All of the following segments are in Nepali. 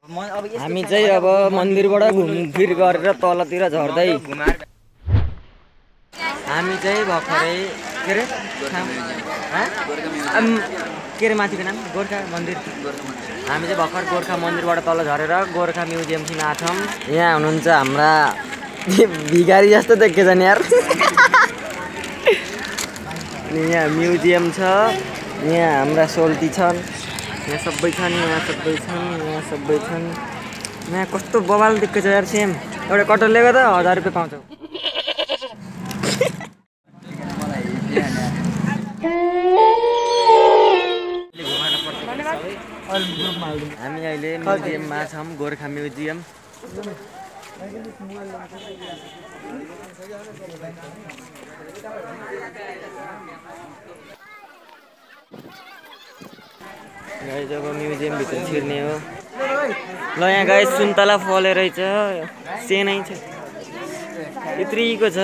हामी चाहिँ अब मन्दिरबाट घुमफिर गरेर तलतिर झर्दै हामी चाहिँ भर्खरै के अरे माथिको नाम गोर्खा मन्दिर हामी चाहिँ भर्खर गोर्खा मन्दिरबाट तल झरेर गोर्खा म्युजियमसिम आछौँ। यहाँ हुनुहुन्छ हाम्रा भिखारी जस्तो देखेछ नि यार। यहाँ म्युजियम छ, यहाँ हाम्रा सोल्टी छन्, यहाँ सबै छन्, यहाँ सबै छन्, यहाँ सबै छन्। यहाँ कस्तो बवाल देखेछ यार सेम। एउटा कटरले गर्दा 1000 रुपियाँ पाउँछौ। हामी अहिले म्युजियममा छौँ, गोर्खा म्युजियम। गाइस अब म्युजियमभित्र छिर्ने हो। ल यहाँ गाइस सुन्तला फले रहेछ, सेनै छ, यत्रिको छ।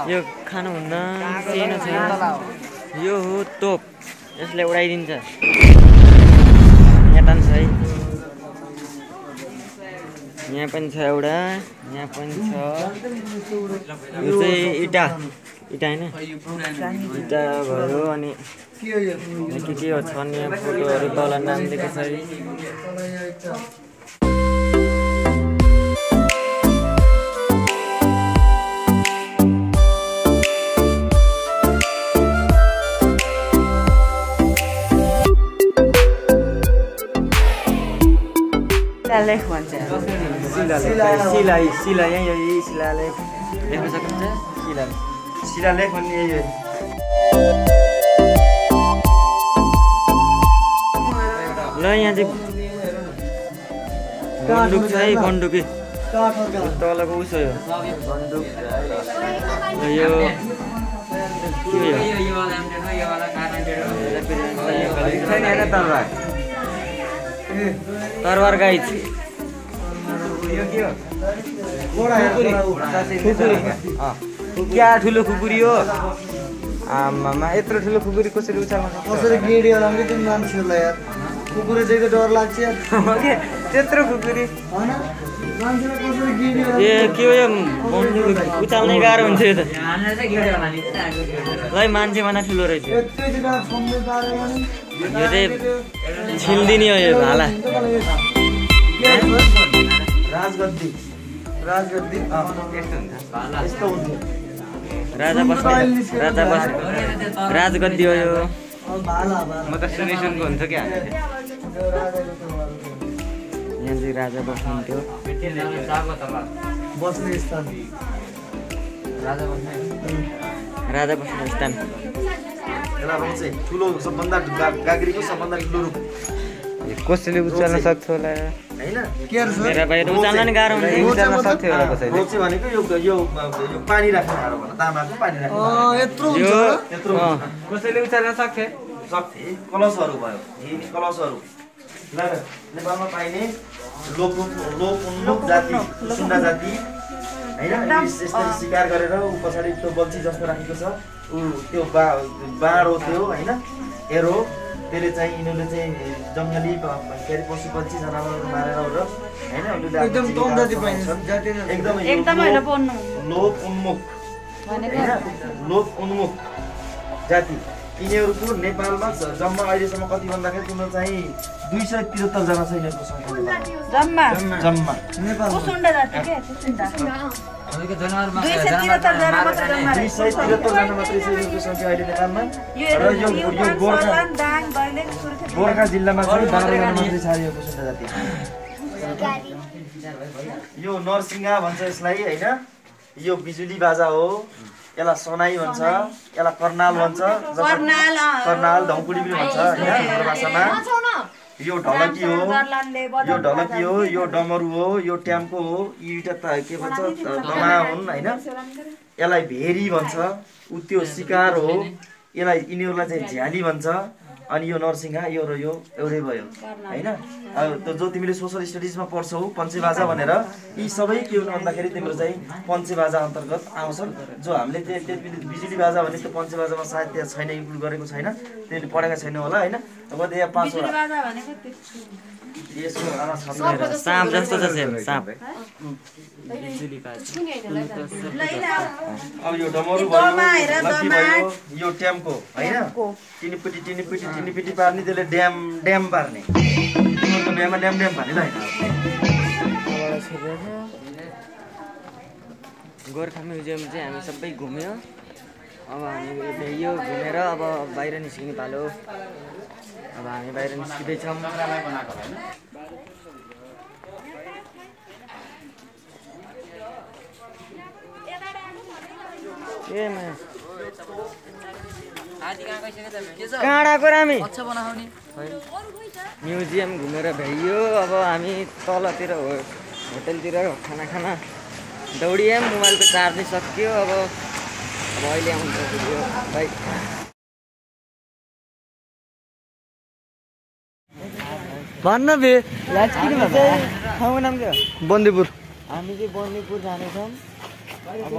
यो खानुहुन्न, सेनो छ। यो हो तोप, यसले उडाइदिन्छ। यहाँ पनि छ है, यहाँ पनि छ एउटा, यहाँ पनि छ। यो चाहिँ इटा होइन, इटा भयो। अनि के हो छन् यहाँ फोटोहरू, तल नाम दिएको छ है। शिलालेख भन्छ। शिला यही शिलालेख लेख्न सकिन्छ। शिलालेख भन्ने यही हो। ल यहाँ चाहिँ बन्दुक छ है, बन्दुकी तलको उसो हो बन्दुक। यो तरवार गाइज। क्या ठुलो खुकुरी हो आमामा, यत्रो ठुलो खुकुरी कसरी उचाल्न सक्छ? कसरी गेडी होला नि तिमी मान्छेहरूलाई यार, कुकुरले देख्दा डर लाग्छ यार। त्यत्रो खुकुरी हैन मान्छेलाई कसरी गेडी होला? ए के हो यो उचाल्नै गाह्रो हुन्छ यो त। ल मान्छे भन्दा ठुलो रहेछ यो। एकैचोटि छम्दै पारेमा नि यो चाहिँ छिल्दिने हो यो भाला। राजगद्दी यस्तो हुन्थ्यो। राजा बस्ने राजगद्दी हो यो। भाला म त सुनिसुनको हुन्थ्यो क्या। यहाँ चाहिँ राजा बस्नुहुन्थ्यो। बस्ने स्थान, राजा बस्ने स्थान। यसलाई चाहिँ ठुलो सबभन्दा गाग्रीको सबभन्दा ठुलो रूप कसैले उचाल्न सक्छ होला हैन? के गर्छ? मेरा बाहिर उचाल्न नि गाह्रो हुन्छ, उचाल्न सक्थ्यो होला कसैले। रोचे भनेको यो पानी राख्ने भाँडो भन्छ, तामाको पानी राख्ने। यत्रो हुन्छ, यत्रो कसैले उचाल्न सक्थे। कलशहरू भयो, यी कलशहरू नेपालमा पाइने लोप जाति, सुन्डा जाति हैन? यसरी शिकार गरेर ऊ पछाडि त्यो बल्छी जस्तो राखेको छ, ऊ त्यो बाँड हो त्यो हैन? एरो, त्यसले चाहिँ यिनीहरूले चाहिँ जङ्गली के अरे पशु पक्षी जनावरहरू मारेर हो र हैन? एकदम कम जाति पाइन्छ, एकदमै लोप उन्मुख हैन? लोप उन्मुख जाति। यिनीहरूको नेपालमा जम्मा अहिलेसम्म कति भन्दाखेरि तिम्रो चाहिँ 273 जना छ यिनीहरूको सङ्ख्या जम्मा नेपालमा। कुसुन्डा जाति के कुसुन्डा 273 जना मात्र जम्मा। 273 जना मात्रै छ यिनीहरूको सङ्ख्या अहिले नेपालमा। र यो गोर्खा जिल्लामा चाहिँ 12 जना मात्रै छ यो कुसुन्डा जाति। यो नरसिंहा भन्छ यसलाई हैन? यो बिजुली बाजा हो, यसलाई सनाई भन्छ, यसलाई कर्नाल भन्छ, कर्नाल धौकुडी पनि भन्छ हैन हाम्रो भाषामा। यो ढलकी हो, यो डमरू हो, यो ट्याम्को हो, यी दुईटा के भन्छ दमा हुन् हैन? यसलाई भेरी भन्छ, उ त्यो शिकार हो, यसलाई यिनीहरूलाई चाहिँ झ्याली भन्छ। अनि यो नरसिंहा यो र यो एउटै भयो हैन? अब जो तिमीले सोशल स्टडिजमा पढ्छौ पञ्चेबाजा भनेर, यी सबै के हुनु भन्दाखेरि तिम्रो चाहिँ पञ्चेबाजा अन्तर्गत आउँछन्। जो हामीले बिजुली बाजा भने त्यो पञ्चेबाजामा सायद त्यहाँ छैन, इन्क्लुड गरेको छैन, त्यसले पढेको छैन होला हैन? अब त्यहाँ 5 वटा यसको आमा छ साँप जस्तो छ सेम साँप अब यो डमरू भयो लक्की भयो यो ट्याम्को हैन टिनिपिटी पार्ने त्यसले ड्याम पार्ने तिम्रो बिहामा ड्याम पार्ने ल हैन गोर्खा म्युजियम चाहिँ हामी सबै घुम्यो अब हामी भ्याइयो घुमेर अब बाहिर निस्किने पालो अब हामी बाहिर निस्किँदैछौँ काँडाको रामी म्युजियम घुमेर भ्याइयो अब हामी तलतिर होटलतिर खाना दौडिएँ मोबाइलको चार्जै सक्यो अब अहिले आउँछ भाइ भन्न बे ठाउँको नाम के हो बन्दीपुर हामी चाहिँ बन्दीपुर जानेछौँ अब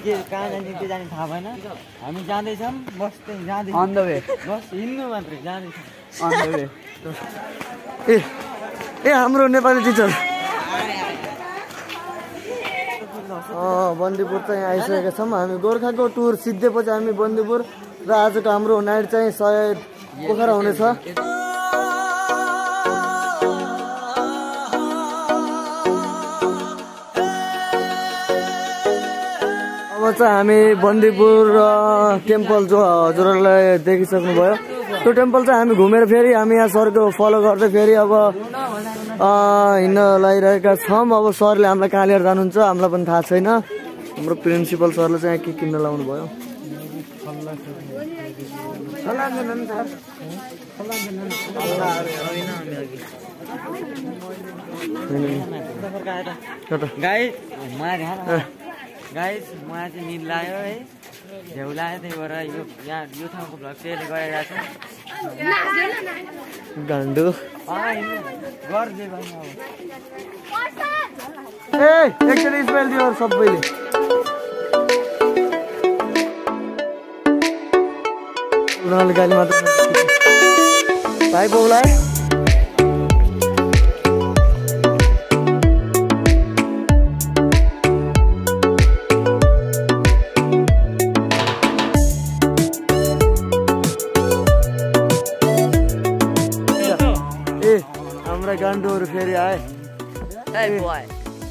के कहाँ जाने त्यो जाने थाहा भएन हामी जाँदैछौँ अन द वे बस हिँड्नु मात्रै जाँदैछौँ अन द वे ए हाम्रो नेपाली टिचर बन्दीपुर चाहिँ आइसकेका छौँ हामी गोर्खाको टुर सिद्धेपछि हामी बन्दीपुर र आजको हाम्रो नाइट चाहिँ सायद पोखरा हुनेछ अब चाहिँ हामी बन्दीपुर टेम्पल जो हजुरहरूलाई देखिसक्नुभयो त्यो टेम्पल चाहिँ हामी घुमेर फेरि हामी यहाँ सरको फलो गर्दै फेरि अब हिँड्न लागिरहेका छौँ अब सरले हामीलाई कहाँ लिएर जानुहुन्छ हामीलाई पनि थाहा छैन हाम्रो प्रिन्सिपल सरले चाहिँ के किन्न लाउनु भयो गाइस मलाई चाहिँ निद लाग्यो है झ्याउ लाग्यो त्यही भएर यो ठाउँको भ्लग चाहिँ यसले गरिरहेको छ गान्डु एकचोटि स्मेल दियो सबैले गाली मात्र भाइ बाउलाई गान्डुहरू फेरि आए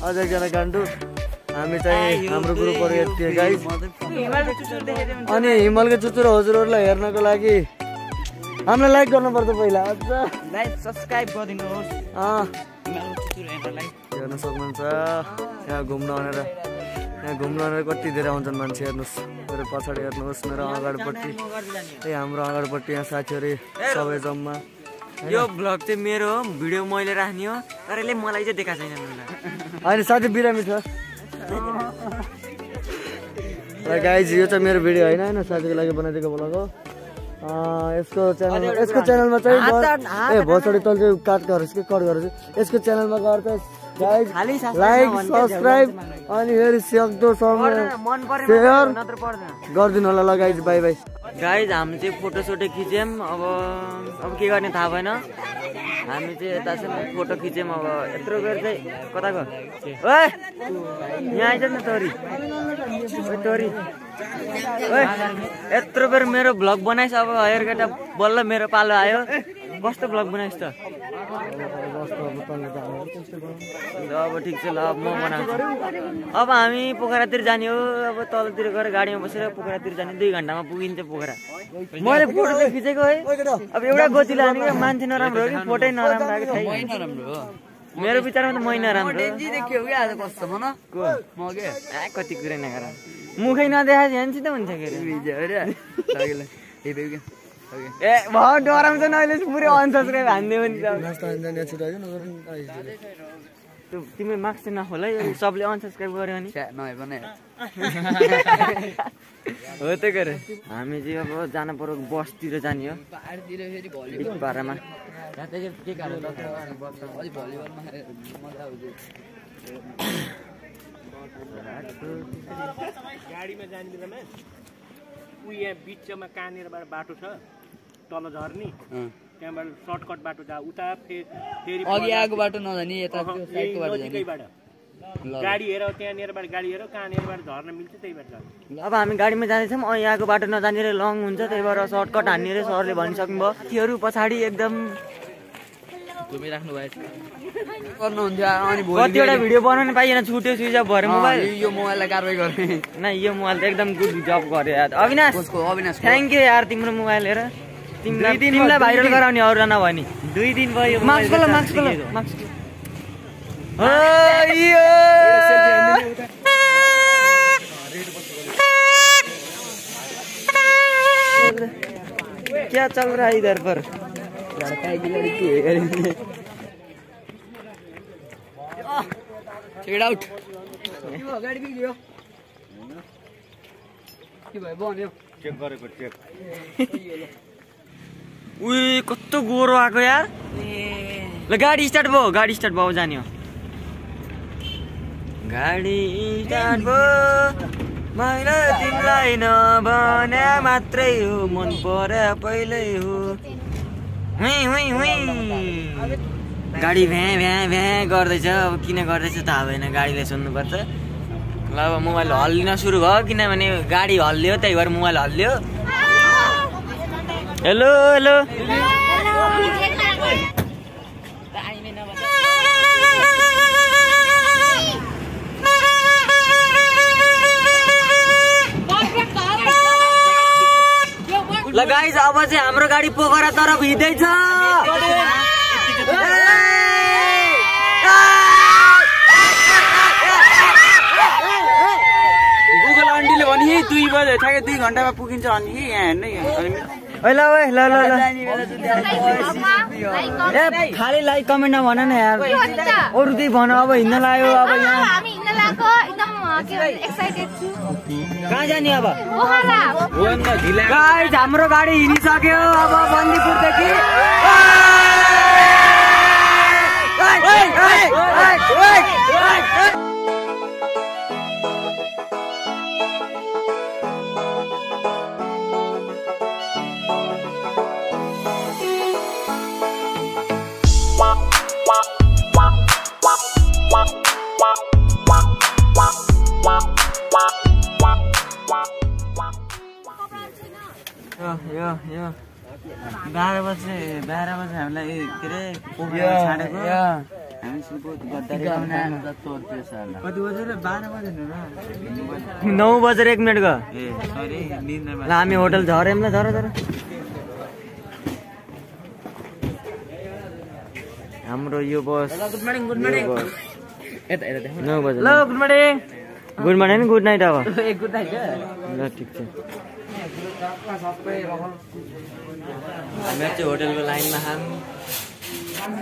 अझ एकजना गान्डु हामी चाहिँ हाम्रो ग्रुपहरू यति गाइस अनि हिमालको चुचुरो हजुरहरूलाई हेर्नको लागि हामीलाई लाइक गर्नुपर्छ पहिला सब्सक्राइब गरिदिनुहोस् हेर्न सक्नुहुन्छ यहाँ घुम्न भनेर कति धेरै आउँछन् मान्छे हेर्नुहोस् मेरो पछाडि हेर्नुहोस् मेरो अगाडिपट्टि हाम्रो अगाडिपट्टि यहाँ साथीहरू सबै जम्मा यो भ्लग चाहिँ मेरो हो भिडियो मैले राख्ने हो तर यसले मलाई चाहिँ देखाएको छैन अहिले साथी बिरामी छ गाइज यो चाहिँ मेरो भिडियो होइन साथीको लागि बनाइदिएको भ्लग हो यसको च्यानलमा चाहिँ भोसडी तल चाहिँ कट गरोस् यसको च्यानलमा गएर चाहिँ लाइक सब्सक्राइब अनि फेरि सक्दो समय सेयर गरिदिनु होला ल गाइज बाई बाई गाइज हामी चाहिँ फोटोसोटो खिच्यौँ अब के गर्ने थाहा भएन हामी चाहिँ यतासम्म फोटो खिच्यौँ अब यत्रो बेर चाहिँ कता गयो ओए यहाँ आइज न तोरी तोरी ओए यत्रो बेर मेरो भ्लग बनाइस् अब हेर केटा बल्ल मेरो पालो आयो कस्तो भ्लग बनाइस् त अब ठिक छ ल म बनाउँछु अब हामी पोखरातिर जाने हो अब तलतिर गएर गाडीमा बसेर पोखरातिर जाने 2 घन्टामा पुगिन्छ पोखरा मैले फोटो चाहिँ खिचेको है अब एउटा गति लाने मान्छे नराम्रो हो कि फोटै नराम्रो आएको छैन मेरो विचारमा त मै नराम्रो कति कुरा नगर मुखै नदेखाए झ्यान्सी त हुन्छ के ए बहुत डराउँछ न अहिले पुरै अनसब्सक्राइब हान्दियो नि तिम्रो मार्क्स चाहिँ नखोल है सबले अनसब्सक्राइब गर्यो भने हो त गरे हामी चाहिँ अब जानु पर्यो बसतिर जाने हो पारामा गाडीमा जाने बेलामा उ यहाँ बिचमा कहाँनिर बाटो छ तल झर्नी त्यहाँबाट सर्टकट बाटो जा उता फेरि अघि आएको बाटो नजानी यता त्यो साइडको बाटो जाने नजिकैबाट गाडी हेर त्यहाँनिरबाट गाडी हेर कहाँनिरबाट झर्न मिल्छ त्यहीबाट जानु अब हामी गाडीमा जाँदैछौँ यहाँको बाटो नजानेर लङ हुन्छ त्यही भएर सर्टकट हान्ने रे सरले भनिसक्नु भयो तीहरू पछाडि एकदम घुमिराख्नु भएको गर्नुहुन्थ्यो अनि कतिवटा भिडियो बनाउनु पाइएन छुट्यो स्विच अफ भएर मोबाइल यो मोबाइललाई कारवाही गर्ने न यो मोबाइल त एकदम गुड जब गर्यो यार अविनाश अविनाश थ्याङ्क यू यार तिम्रो मोबाइल हेर तिमीलाई भाइरल गराउने अरू नभए नि 2 दिन भयो मार्क्स क्या चल रहा है इधर पर चेक आउट गाडी बिग्रियो के भयो भन्यो चेक गरेको चेक उही कस्तो गोरो आएको यार ल गाडी स्टार्ट भयो जाने हो गाडी स्टार्ट भयो मैले तिमीलाई नभने मात्रै हो मन पर्या पहिल्यै हो गाडी भ्या भ्या भ्या गर्दैछ अब किन गर्दैछ थाहा भएन गाडीले सुन्नुपर्छ ल अब मोबाइल हल्लिन सुरु भयो किनभने गाडी हल्लियो त्यही भएर मोबाइल हल्लियो हेलो हेलो ल गाइस अब चाहिँ हाम्रो गाडी पोखरा तरफ हिँड्दैछ गुगल आन्टीले भने 2 बजे ठ्याक्कै 2 घण्टामा पुगिन्छ अनि यहाँ हेर्नु ल खाली लाइक कमेन्ट नभन न यार अरू त्यही भन अब हिँड्न लाग्यो अब यहाँ कहाँ जाने अब गाइस हाम्रो गाडी हिँडिसक्यो अब बन्दीपुरदेखि यो 12 बजे हामीलाई के अरे पोखरा छाडेको हामी सुपोत गद्दारी कति बजे 12 बजे 9 बजेर 1 मिनेट गयो ए सरी निन्द्रामा ल हामी होटल झरेम ल झर हाम्रो यो बस गुड मर्निङ यता 9 बजे ल गुड मर्निङ गुड नाइट अब गुड नाइट ल ठीक छ हामी चाहिँ होटलको लाइनमा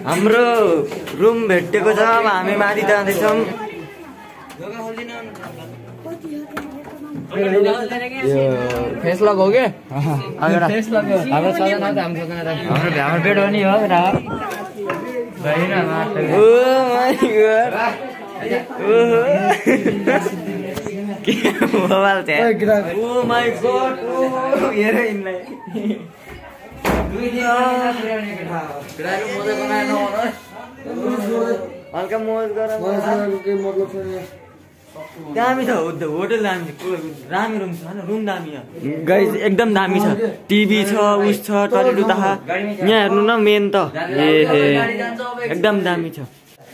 हाम्रो रुम भेटेको छ अब हामी माथि जाँदैछौँ फेस लक हो के हाम्रो बेड पनि हो मोबाइल ओ माई गॉड हेर यिनलाई हल्का मोज गर दामी छ होटल दामी छ दामी रुम छ रुम दामी छ गाइस एकदम दामी छ टिभी छ उस छ टयलेट उता यहाँ हेर्नु न मेन त एकदम दामी छ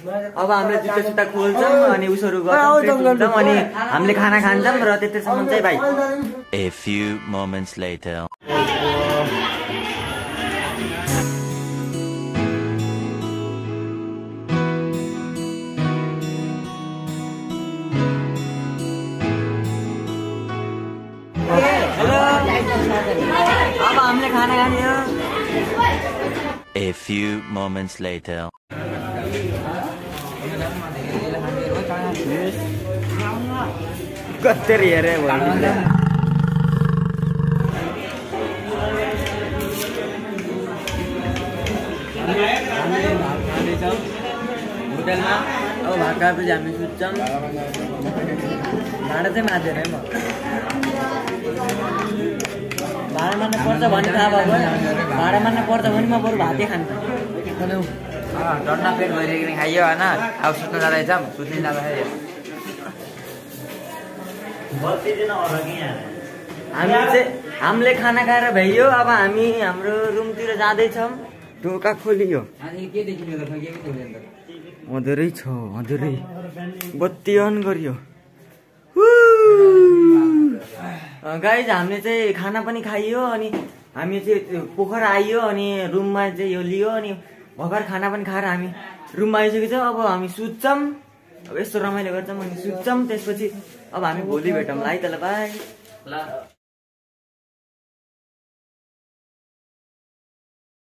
अब हामीले जुत्ता सुत्ता खोल्छौँ अनि उसहरू गर्छौँ अनि हामीले खाना खान्छौँ र त्यतिसम्म चाहिँ भाइ A few moments later. अब हामीले खाना खाने हो A few moments later. कत्तेरी हेरे होटेलमा अब भात खाएपछि हामी सुत्छौँ भाँडा चाहिँ माझेर है म भाडा मार्न पर्छ भन्ने थाहा भएको भाडा मार्न पर्छ भने म बरु भातै खान्छु डन्ना पेट भइरहेको खाइयो होइन अब सुत्न जाँदैछ सुत्ने जाँदाखेरि हामीले खाना खाएर भ्याइयो अब हामी हाम्रो रुमतिर जाँदैछौँ ढोका खोलियो अँधेरै छ अँधेरै बत्ती अन गरियो गाइज हामीले चाहिँ खाना पनि खाइयो अनि हामी चाहिँ पोखरा आइयो अनि रुममा चाहिँ यो लियो अनि भर्खर खाना पनि खाएर हामी रुममा आइसकेको छौँ अब हामी सुत्छौँ अब यस्तो रमाइलो गर्छौँ अनि सुत्छौँ त्यसपछि अब हामी भोलि भेटौँ ल है त ल बाई